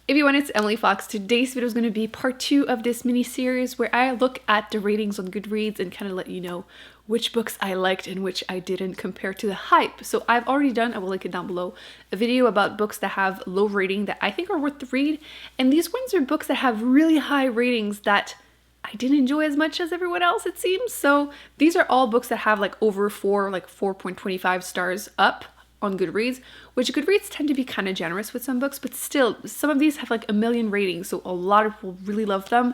Everyone, it's Emily Fox. Today's video is going to be part 2 of this mini series where I look at the ratings on Goodreads and kind of let you know which books I liked and which I didn't compared to the hype. So I've already done, I will link it down below, a video about books that have low rating that I think are worth the read. And these ones are books that have really high ratings that I didn't enjoy as much as everyone else, it seems. So these are all books that have like over 4.25 stars up on Goodreads, which Goodreads tend to be kind of generous with some books, but still, some of these have like 1 million ratings, so a lot of people really love them.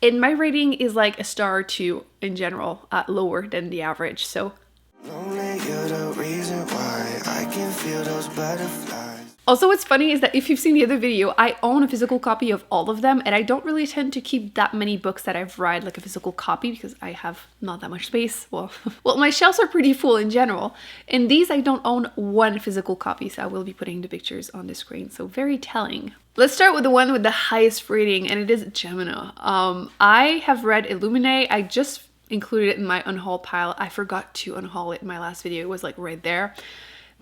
And my rating is like a star or 2 in general, lower than the average, so. Lonely, you're the reason why I can feel those butterflies. Also, what's funny is that if you've seen the other video, I own a physical copy of all of them, and I don't really tend to keep that many books that I've read like a physical copy because I have not that much space. Well, my shelves are pretty full in general. And these, I don't own one physical copy, so I will be putting the pictures on the screen. So very telling. Let's start with the one with the highest rating, and it is Gemina. I have read Illuminate. I just included it in my unhaul pile. I forgot to unhaul it in my last video. It was like right there.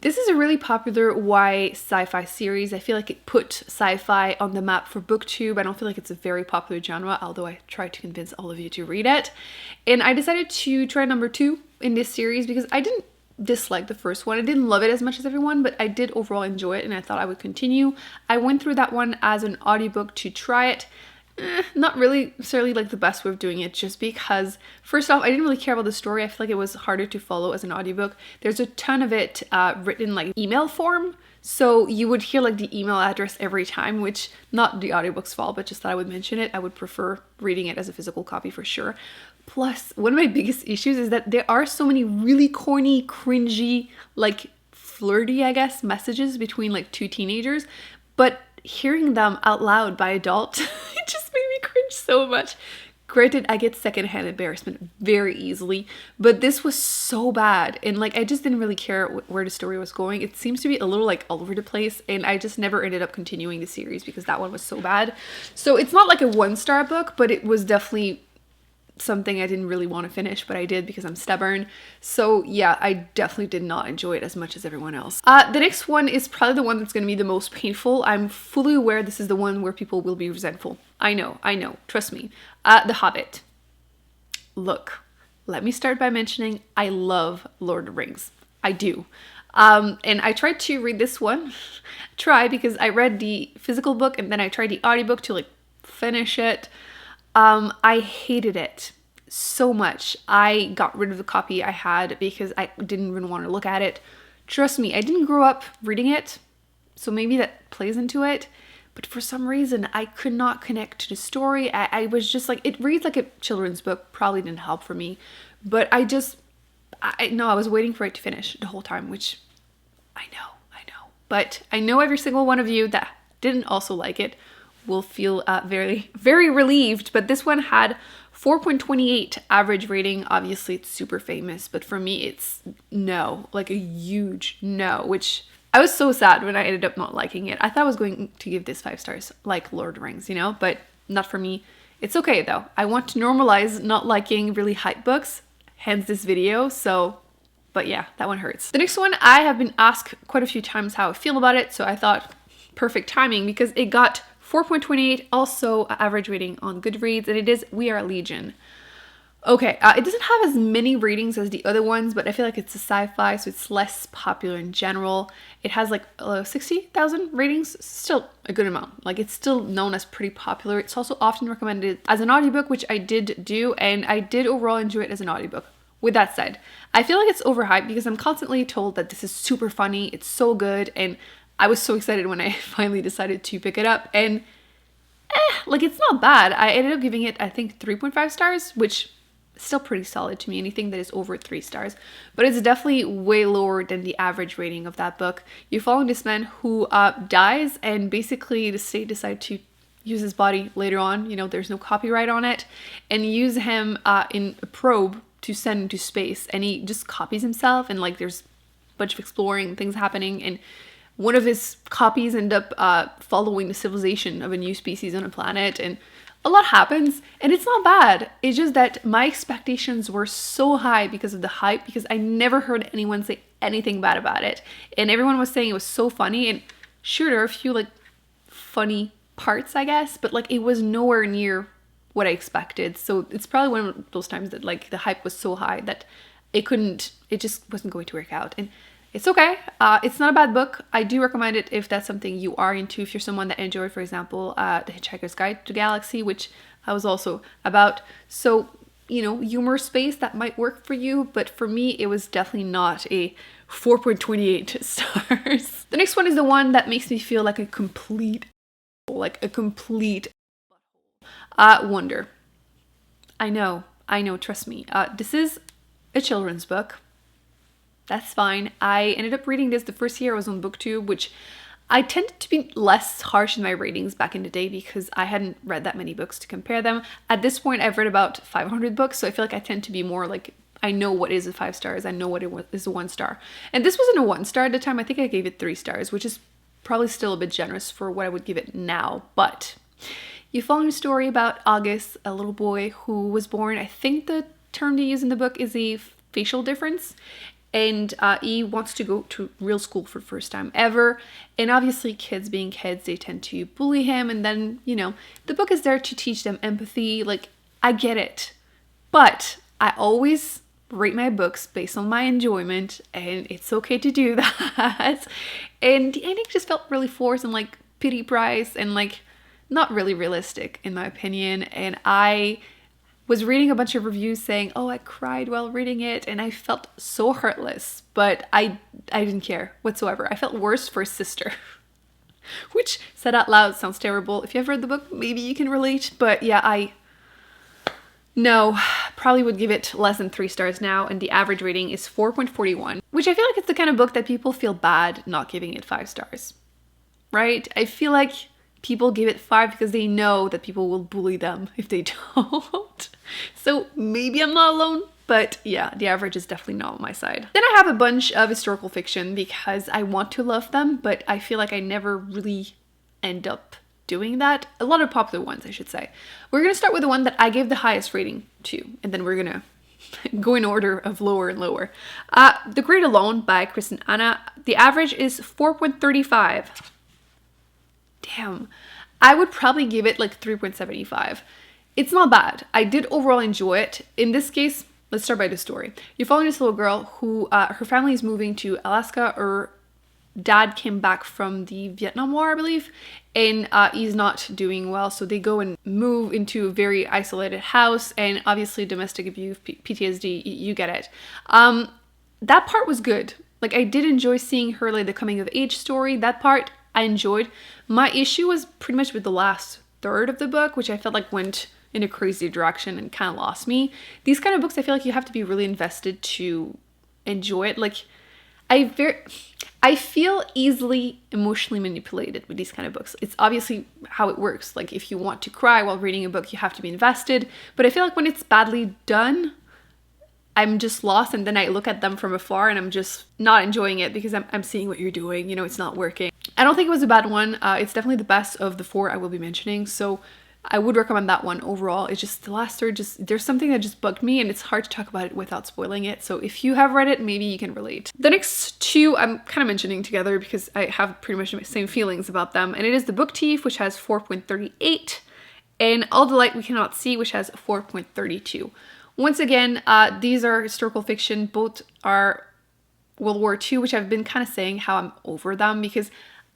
This is a really popular YA sci-fi series. I feel like it put sci-fi on the map for Booktube. I don't feel like it's a very popular genre, although I tried to convince all of you to read it. And I decided to try number 2 in this series because I didn't dislike the first one. I didn't love it as much as everyone, but I did overall enjoy it and I thought I would continue. I went through that one as an audiobook to try it. Not really necessarily like the best way of doing it, just because first off, I didn't really care about the story. I feel like it was harder to follow as an audiobook. There's a ton of it written like email form, so you would hear like the email address every time, which not the audiobook's fault, but just that I would mention it. I would prefer reading it as a physical copy for sure. Plus, one of my biggest issues is that there are so many really corny, cringy, like flirty, I guess, messages between like 2 teenagers, but hearing them out loud by adults, it just made me cringe so much. Granted, I get secondhand embarrassment very easily, but this was so bad. And like, I just didn't really care where the story was going. It seems to be a little like all over the place. And I just never ended up continuing the series because that one was so bad. So it's not like a 1-star book, but it was definitely something I didn't really want to finish, but I did because I'm stubborn. So yeah, I definitely did not enjoy it as much as everyone else. The next one is probably the one that's going to be the most painful. I'm fully aware this is the one where people will be resentful. I know, trust me. The Hobbit. Look, let me start by mentioning I love Lord of the Rings. I do. And I tried to read this one. Because I read the physical book and then I tried the audiobook to like finish it. I hated it so much. I got rid of the copy I had because I didn't even want to look at it. Trust me, I didn't grow up reading it, so maybe that plays into it. But for some reason, I could not connect to the story. I was just like, it reads like a children's book, probably didn't help for me. But I was waiting for it to finish the whole time, which I know. But I know every single one of you that didn't also like it will feel very, very relieved. But this one had 4.28 average rating. Obviously, it's super famous, but for me, it's no, like a huge no, which I was so sad when I ended up not liking it. I thought I was going to give this 5 stars, like Lord of the Rings, you know, but not for me. It's okay though. I want to normalize not liking really hype books, hence this video. So, but yeah, that one hurts. The next one, I have been asked quite a few times how I feel about it, so I thought perfect timing because it got 4.28, also average rating on Goodreads, and it is We Are Legion. Okay, it doesn't have as many ratings as the other ones, but I feel like it's a sci-fi, so it's less popular in general. It has like 60,000 ratings, still a good amount. Like, it's still known as pretty popular. It's also often recommended as an audiobook, which I did do, and I did overall enjoy it as an audiobook. With that said, I feel like it's overhyped because I'm constantly told that this is super funny, it's so good, and I was so excited when I finally decided to pick it up, and like, it's not bad. I ended up giving it, I think, 3.5 stars, which is still pretty solid to me, anything that is over 3 stars, but it's definitely way lower than the average rating of that book. You're following this man who dies, and basically the state decide to use his body later on, you know, there's no copyright on it, and use him in a probe to send into space, and he just copies himself, and like there's a bunch of exploring things happening, and one of his copies end up following the civilization of a new species on a planet, and a lot happens, and it's not bad. It's just that my expectations were so high because of the hype, because I never heard anyone say anything bad about it, and everyone was saying it was so funny, and sure, there are a few like funny parts, I guess, but like it was nowhere near what I expected. So it's probably one of those times that like the hype was so high that it just wasn't going to work out. And it's okay. It's not a bad book. I do recommend it if that's something you are into. If you're someone that enjoyed, for example, The Hitchhiker's Guide to the Galaxy, which I was also about. So, humor space, that might work for you. But for me, it was definitely not a 4.28 stars. The next one is the one that makes me feel like a complete Wonder. I know, trust me. This is a children's book. That's fine. I ended up reading this the first year I was on Booktube, which I tended to be less harsh in my ratings back in the day because I hadn't read that many books to compare them. At this point, I've read about 500 books, so I feel like I tend to be more like, I know what is a 5 stars, I know what is a 1 star. And this wasn't a 1 star at the time. I think I gave it 3 stars, which is probably still a bit generous for what I would give it now. But you follow a story about August, a little boy who was born, I think the term they use in the book is a facial difference. And he wants to go to real school for the first time ever. And obviously, kids being kids, they tend to bully him. And then, the book is there to teach them empathy. Like, I get it. But I always rate my books based on my enjoyment. And it's okay to do that. And the ending just felt really forced and like pity prize and like not really realistic, in my opinion. And I was reading a bunch of reviews saying, oh, I cried while reading it and I felt so heartless, but I didn't care whatsoever. I felt worse for his sister, which said out loud sounds terrible. If you have read the book, maybe you can relate, but yeah, probably would give it less than 3 stars now, and the average rating is 4.41, which I feel like it's the kind of book that people feel bad not giving it 5 stars, right? I feel like people give it 5 because they know that people will bully them if they don't. So maybe I'm not alone, but yeah, the average is definitely not on my side. Then I have a bunch of historical fiction because I want to love them, but I feel like I never really end up doing that. A lot of popular ones, I should say. We're going to start with the one that I gave the highest rating to, and then we're going to go in order of lower and lower. The Great Alone by Chris and Anna. The average is 4.35. Damn, I would probably give it like 3.75. It's not bad. I did overall enjoy it. In this case, let's start by the story. You're following this little girl who, her family is moving to Alaska. Her dad came back from the Vietnam War, I believe, and he's not doing well. So they go and move into a very isolated house, and obviously domestic abuse, PTSD, you get it. That part was good. Like, I did enjoy seeing her, like, the coming of age story. That part I enjoyed. My issue was pretty much with the last third of the book, which I felt like went in a crazy direction and kind of lost me. These kind of books, I feel like you have to be really invested to enjoy it. Like, I feel easily emotionally manipulated with these kind of books. It's obviously how it works. Like, if you want to cry while reading a book, you have to be invested. But I feel like when it's badly done, I'm just lost, and then I look at them from afar and I'm just not enjoying it because I'm seeing what you're doing, it's not working. I don't think it was a bad one. It's definitely the best of the 4 I will be mentioning, so I would recommend that one overall. It's just the last third, there's something that just bugged me, and it's hard to talk about it without spoiling it. So if you have read it, maybe you can relate. The next 2 I'm kind of mentioning together because I have pretty much the same feelings about them, and it is The Book Thief, which has 4.38, and All the Light We Cannot See, which has 4.32. Once again, these are historical fiction. Both are World War II, which I've been kind of saying how I'm over them because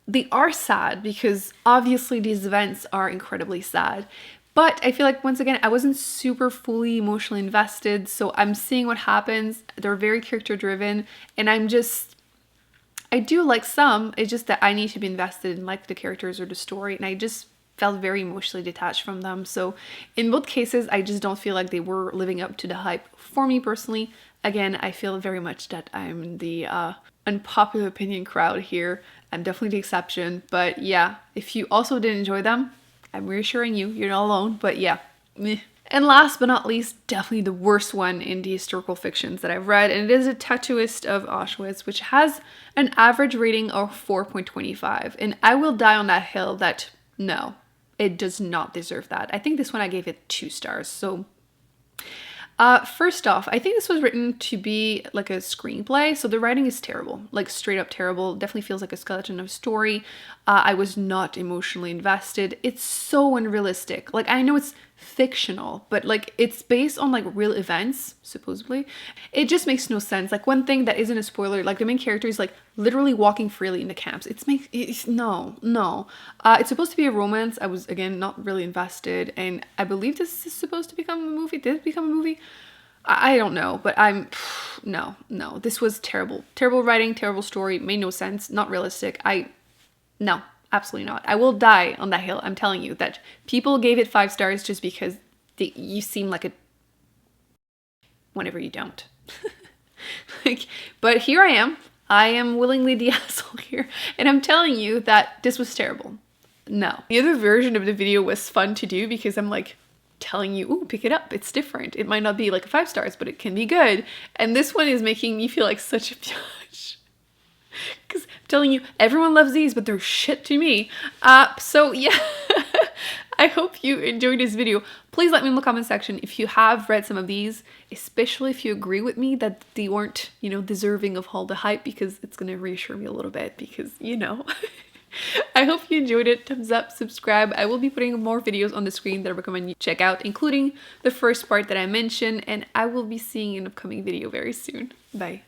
they are sad, because obviously these events are incredibly sad. But I feel like, once again, I wasn't super fully emotionally invested, so I'm seeing what happens. They're very character driven, and I do like some, it's just that I need to be invested in like the characters or the story, and I just felt very emotionally detached from them. So in both cases, I just don't feel like they were living up to the hype for me personally. Again, I feel very much that I'm the unpopular opinion crowd here. I'm definitely the exception. But yeah, if you also did enjoy them, I'm reassuring you, you're not alone. But yeah, meh. And last but not least, definitely the worst one in the historical fictions that I've read, and it is A Tattooist of Auschwitz, which has an average rating of 4.25. And I will die on that hill that no, it does not deserve that. I think this one I gave it 2 stars. So First off, I think this was written to be like a screenplay, so the writing is terrible, like straight up terrible. Definitely feels like a skeleton of a story. I was not emotionally invested. It's so unrealistic. Like, I know it's fictional, but like it's based on like real events, supposedly. It just makes no sense. Like, one thing that isn't a spoiler, like the main character is like literally walking freely in the camps. No. It's supposed to be a romance. I was, again, not really invested, and I believe this is supposed to become a movie. Did it become a movie? I don't know, but no. This was terrible. Terrible writing, terrible story, made no sense, not realistic. No, absolutely not. I will die on that hill. I'm telling you that people gave it 5 stars just because you seem like a, whenever you don't. Like, but here I am. I am willingly the asshole here, and I'm telling you that this was terrible. No. The other version of the video was fun to do because I'm like telling you, ooh, pick it up, it's different. It might not be like 5 stars, but it can be good. And this one is making me feel like such a biatch. Because I'm telling you, everyone loves these, but they're shit to me. So yeah, I hope you enjoyed this video. Please let me know in the comment section if you have read some of these, especially if you agree with me that they weren't, you know, deserving of all the hype, because it's going to reassure me a little bit, because, you know. I hope you enjoyed it. Thumbs up, subscribe. I will be putting more videos on the screen that I recommend you check out, including the first part that I mentioned, and I will be seeing you in an upcoming video very soon. Bye.